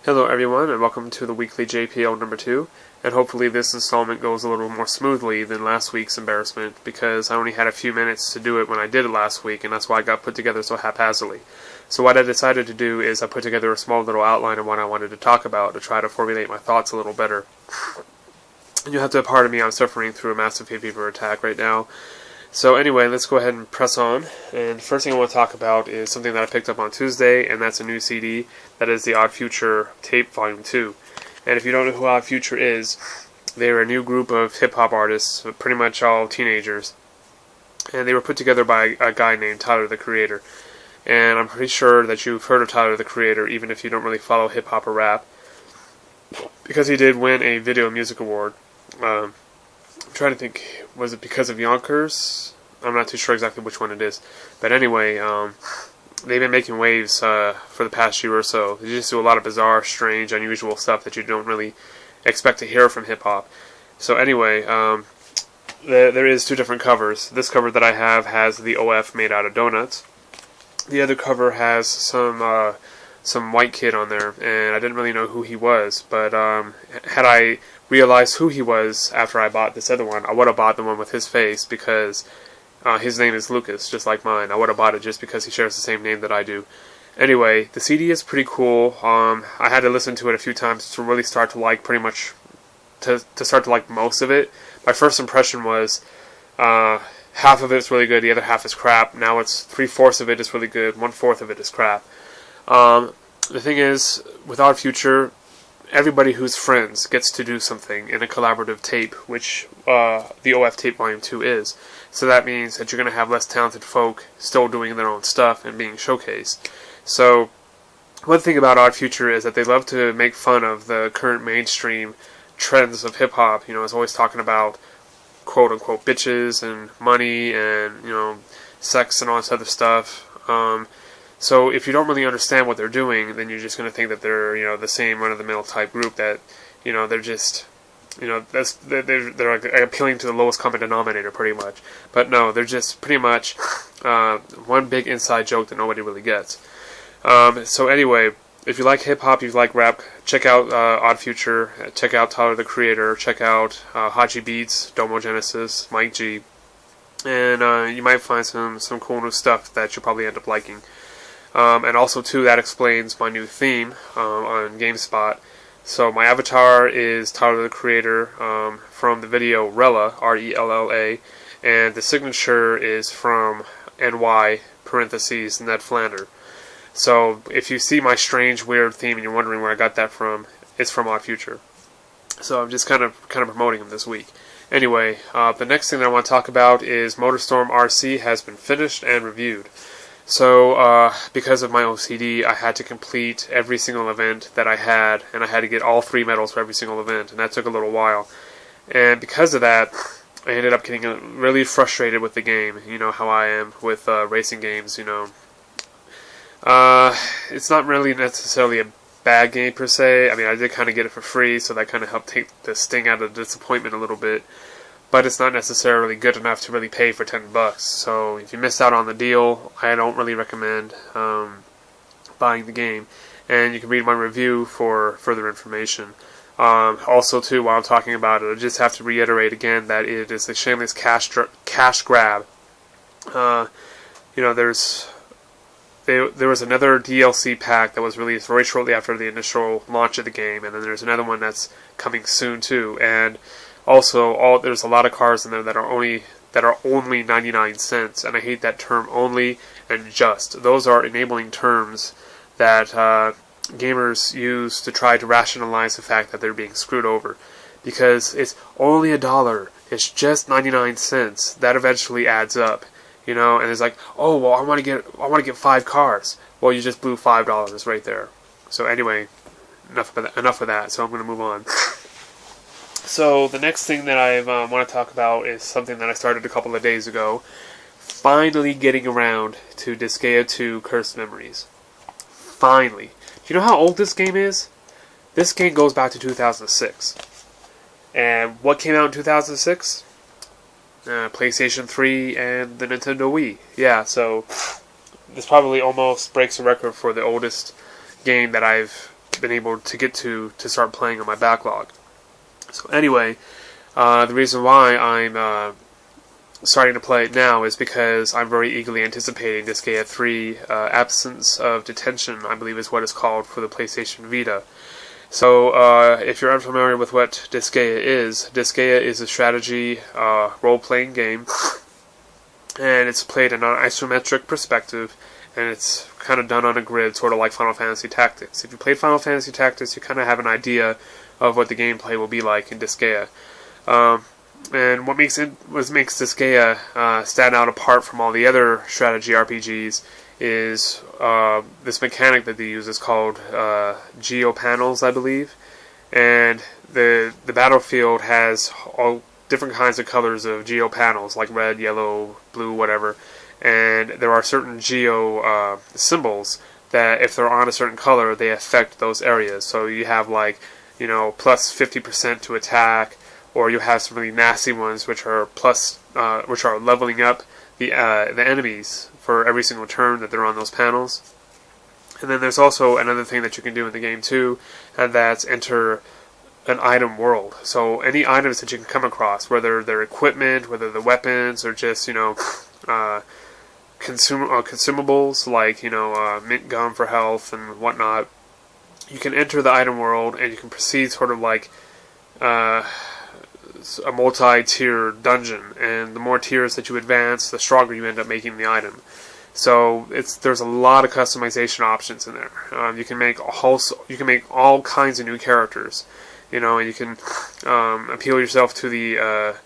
Hello everyone, and welcome to the Weekly JPL number 2, and hopefully this installment goes a little more smoothly than last week's embarrassment, because I only had a few minutes to do it when I did it last week, and that's why I got put together so haphazardly. So what I decided to do is I put together a small little outline of what I wanted to talk about to try to formulate my thoughts a little better. And you'll have to pardon me, I'm suffering through a massive hay fever attack right now. So anyway, let's go ahead and press on. And the first thing I want to talk about is something that I picked up on Tuesday, and that's a new CD. That is the Odd Future Tape Volume 2. And if you don't know who Odd Future is, they're a new group of hip-hop artists, pretty much all teenagers. And they were put together by a guy named Tyler, the Creator. And I'm pretty sure that you've heard of Tyler, the Creator, even if you don't really follow hip-hop or rap, because he did win a Video Music Award. I'm trying to think, was it because of Yonkers? I'm not too sure exactly which one it is. But anyway, they've been making waves for the past year or so. They just do a lot of bizarre, strange, unusual stuff that you don't really expect to hear from hip-hop. So anyway, there is two different covers. This cover that I have has the OF made out of donuts. The other cover has some white kid on there, and I didn't really know who he was, but had I realized who he was after I bought this other one, I would have bought the one with his face, because his name is Lucas, just like mine. I would have bought it just because he shares the same name that I do. Anyway, the CD is pretty cool. I had to listen to it a few times to really start to like to start to like most of it. My first impression was half of it's really good, the other half is crap. Now it's 3/4 of it is really good, 1/4 of it is crap. The thing is, with Odd Future, everybody who's friends gets to do something in a collaborative tape, which the OF Tape Volume 2 is. So that means that you're going to have less talented folk still doing their own stuff and being showcased. So one thing about Odd Future is that they love to make fun of the current mainstream trends of hip-hop. You know, it's always talking about quote-unquote bitches and money and, you know, sex and all this other stuff. So if you don't really understand what they're doing, then you're just going to think that they're, you know, the same run-of-the-mill type group that, you know, they're just, you know, they're like appealing to the lowest common denominator pretty much. But no, they're just pretty much one big inside joke that nobody really gets. So anyway, if you like hip-hop, if you like rap, check out Odd Future, check out Tyler, the Creator, check out Haji Beats, Domo Genesis, Mike G, and you might find some cool new stuff that you'll probably end up liking. And also, too, that explains my new theme on GameSpot. So my avatar is Tyler, the Creator, from the video Rella, R-E-L-L-A, and the signature is from NY, parentheses, Ned Flander. So if you see my strange, weird theme and you're wondering where I got that from, it's from Odd Future. So I'm just kind of promoting him this week. Anyway, the next thing that I want to talk about is MotorStorm RC has been finished and reviewed. So, because of my OCD, I had to complete every single event that I had, and I had to get all 3 medals for every single event, and that took a little while. And because of that, I ended up getting really frustrated with the game. You know how I am with racing games, you know. It's not really necessarily a bad game per se. I mean, I did kind of get it for free, so that kind of helped take the sting out of the disappointment a little bit. But it's not necessarily good enough to really pay for $10. So if you missed out on the deal, I don't really recommend buying the game. And you can read my review for further information. Also, too, while I'm talking about it, I just have to reiterate again that it is a shameless cash grab. You know, there was another DLC pack that was released very shortly after the initial launch of the game, and then there's another one that's coming soon too. And also, there's a lot of cars in there that are only 99 cents, and I hate that term "only" and "just." Those are enabling terms that gamers use to try to rationalize the fact that they're being screwed over, because it's only $1. It's just 99 cents. That eventually adds up, you know. And it's like, oh well, I want to get 5 cars. Well, you just blew $5 right there. So anyway, enough of that. So I'm going to move on. So the next thing that I want to talk about is something that I started a couple of days ago. Finally getting around to Disgaea 2 Cursed Memories. Finally. Do you know how old this game is? This game goes back to 2006. And what came out in 2006? PlayStation 3 and the Nintendo Wii. Yeah, so this probably almost breaks a record for the oldest game that I've been able to get to start playing on my backlog. So anyway, the reason why I'm starting to play it now is because I'm very eagerly anticipating Disgaea 3 Absence of Detention, I believe is what it's called for the PlayStation Vita. So, if you're unfamiliar with what Disgaea is a strategy role-playing game, and it's played in an isometric perspective, and it's kind of done on a grid, sort of like Final Fantasy Tactics. If you played Final Fantasy Tactics, you kind of have an idea of what the gameplay will be like in Disgaea. And what makes Disgaea stand out apart from all the other strategy RPGs is this mechanic that they use is called geopanels, I believe. And the battlefield has all different kinds of colors of geopanels, like red, yellow, blue, whatever. And there are certain geo symbols that, if they're on a certain color, they affect those areas. So you have plus 50% to attack, or you have some really nasty ones which are leveling up the enemies for every single turn that they're on those panels. And then there's also another thing that you can do in the game too, and that's enter an item world. So any items that you can come across, whether they're equipment, whether they're weapons, or just consumables like mint gum for health and whatnot, you can enter the item world and you can proceed sort of like a multi-tier dungeon, and the more tiers that you advance, the stronger you end up making the item. So there's a lot of customization options in there. You can make all kinds of new characters, and you can appeal yourself to the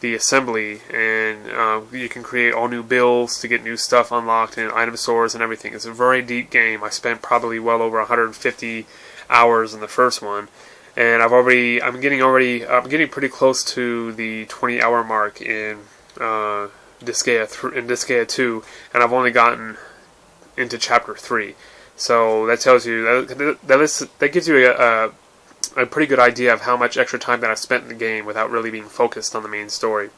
assembly, and you can create all new builds to get new stuff unlocked in item stores and everything. It's a very deep game. I spent probably well over 150 hours in the first one. And I'm getting pretty close to the 20-hour mark in Disgaea 2, and I've only gotten into chapter 3. So that tells you that gives you a pretty good idea of how much extra time that I've spent in the game without really being focused on the main story.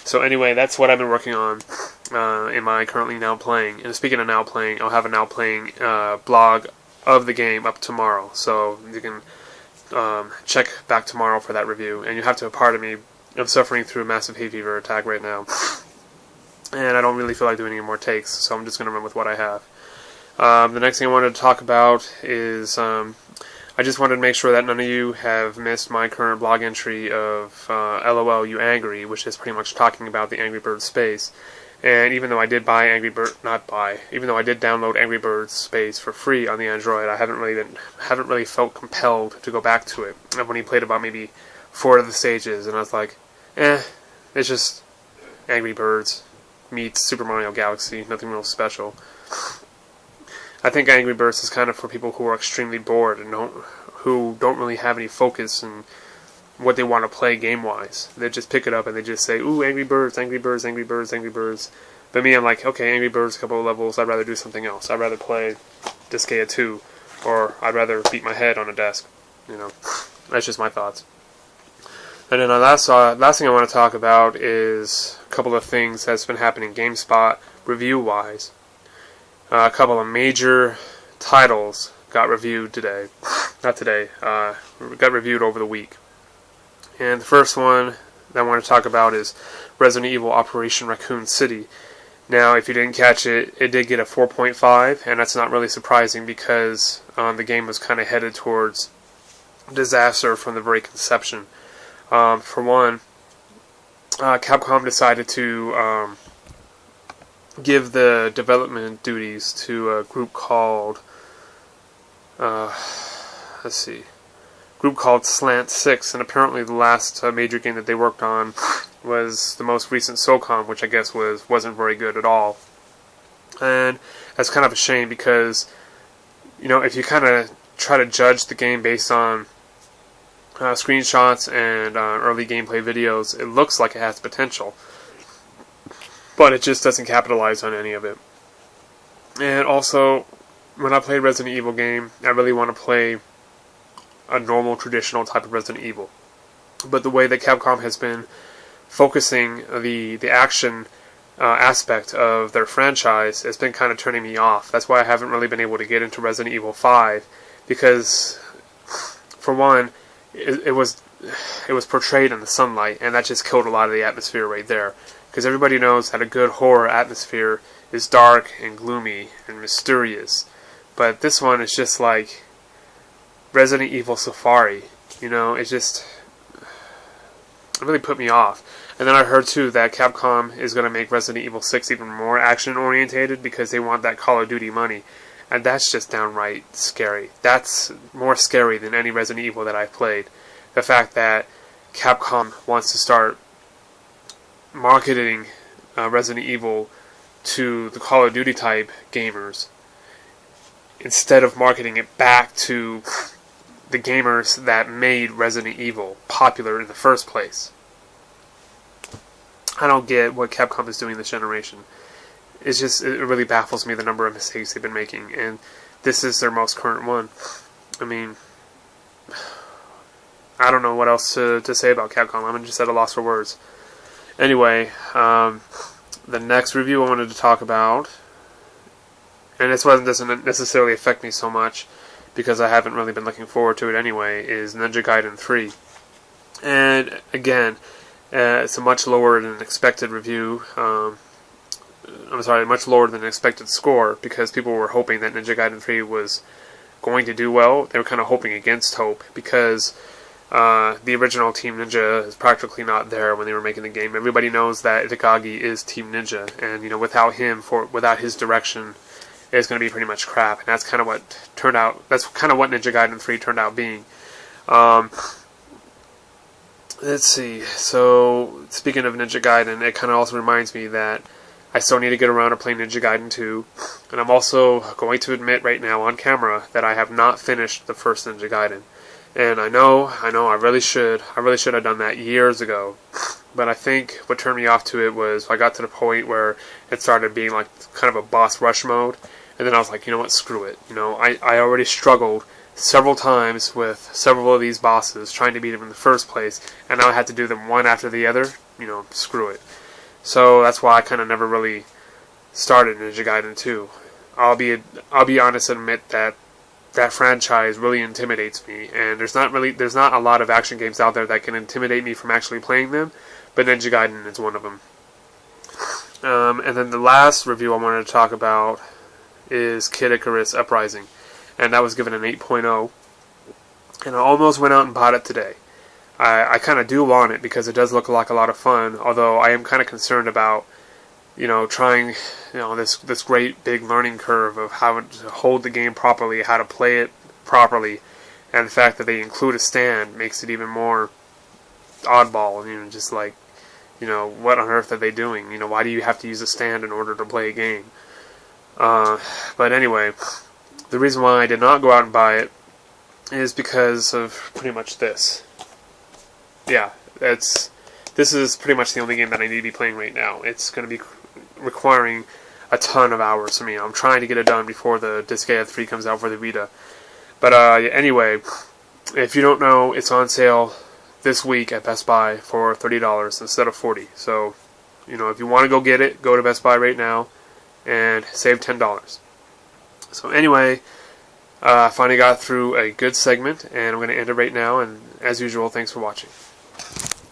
So anyway, that's what I've been working on in my currently now playing. And speaking of now playing, I'll have a now playing blog of the game up tomorrow, so you can check back tomorrow for that review. And you have to pardon me, I'm suffering through a massive hay fever attack right now, and I don't really feel like doing any more takes, so I'm just going to run with what I have. The next thing I wanted to talk about is I just wanted to make sure that none of you have missed my current blog entry of LOL You Angry, which is pretty much talking about the Angry Birds space. And even though I did even though I did download Angry Birds Space for free on the Android, I haven't really felt compelled to go back to it. I've only played about maybe 4 of the stages, and I was like, it's just Angry Birds meets Super Mario Galaxy, nothing real special. I think Angry Birds is kind of for people who are extremely bored and who don't really have any focus in what they want to play game-wise. They just pick it up and they just say, ooh, Angry Birds, Angry Birds, Angry Birds, Angry Birds. But me, I'm like, okay, Angry Birds, a couple of levels, I'd rather do something else. I'd rather play Disgaea 2, or I'd rather beat my head on a desk. That's just my thoughts. And then the last thing I want to talk about is a couple of things that's been happening GameSpot review-wise. A couple of major titles got reviewed today. Not today, got reviewed over the week. And the first one that I want to talk about is Resident Evil Operation Raccoon City. Now, if you didn't catch it, it did get a 4.5, and that's not really surprising because the game was kind of headed towards disaster from the very conception. For one, Capcom decided to give the development duties to a group called Slant 6, and apparently the last major game that they worked on was the most recent SOCOM, which I guess wasn't very good at all. And that's kind of a shame because, if you kind of try to judge the game based on screenshots and early gameplay videos, it looks like it has potential, but it just doesn't capitalize on any of it. And also, when I play a Resident Evil game, I really want to play a normal, traditional type of Resident Evil. But the way that Capcom has been focusing the action aspect of their franchise has been kind of turning me off. That's why I haven't really been able to get into Resident Evil 5, because, for one, it was portrayed in the sunlight, and that just killed a lot of the atmosphere right there. Because everybody knows that a good horror atmosphere is dark and gloomy and mysterious. But this one is just like Resident Evil Safari. It really put me off. And then I heard too that Capcom is going to make Resident Evil 6 even more action orientated because they want that Call of Duty money. And that's just downright scary. That's more scary than any Resident Evil that I've played. The fact that Capcom wants to start marketing Resident Evil to the Call of Duty type gamers instead of marketing it back to the gamers that made Resident Evil popular in the first place. I don't get what Capcom is doing this generation. It really baffles me the number of mistakes they've been making, and this is their most current one. I mean, I don't know what else to say about Capcom. I'm just at a loss for words. Anyway, the next review I wanted to talk about, and this one doesn't necessarily affect me so much because I haven't really been looking forward to it anyway, is Ninja Gaiden 3. And again, it's a much lower than expected review. Much lower than expected score because people were hoping that Ninja Gaiden 3 was going to do well. They were kind of hoping against hope because the original Team Ninja is practically not there when they were making the game. Everybody knows that Itagaki is Team Ninja, and without his direction, it's going to be pretty much crap. And that's kind of what turned out. That's kind of what Ninja Gaiden 3 turned out being. Let's see. So speaking of Ninja Gaiden, it kind of also reminds me that I still need to get around to playing Ninja Gaiden 2, and I'm also going to admit right now on camera that I have not finished the first Ninja Gaiden. And I know, I really should have done that years ago. But I think what turned me off to it was I got to the point where it started being like kind of a boss rush mode, and then I was like, you know what, screw it. I already struggled several times with several of these bosses trying to beat them in the first place, and now I had to do them one after the other. Screw it. So that's why I kind of never really started Ninja Gaiden 2. I'll be honest and admit that franchise really intimidates me, and there's not a lot of action games out there that can intimidate me from actually playing them, but Ninja Gaiden is one of them. And then the last review I wanted to talk about is Kid Icarus Uprising, and that was given an 8.0, and I almost went out and bought it today. I kind of do want it because it does look like a lot of fun, although I am kind of concerned about, trying, this great big learning curve of how to hold the game properly, how to play it properly, and the fact that they include a stand makes it even more oddball, just like, what on earth are they doing? Why do you have to use a stand in order to play a game? But anyway, the reason why I did not go out and buy it is because of pretty much this. Yeah, this is pretty much the only game that I need to be playing right now. It's going to be requiring a ton of hours for me. I'm trying to get it done before the Disgaea 3 comes out for the Vita. But anyway, if you don't know, it's on sale this week at Best Buy for $30 instead of $40. So, if you want to go get it, go to Best Buy right now and save $10. So anyway, I finally got through a good segment, and I'm going to end it right now. And as usual, thanks for watching.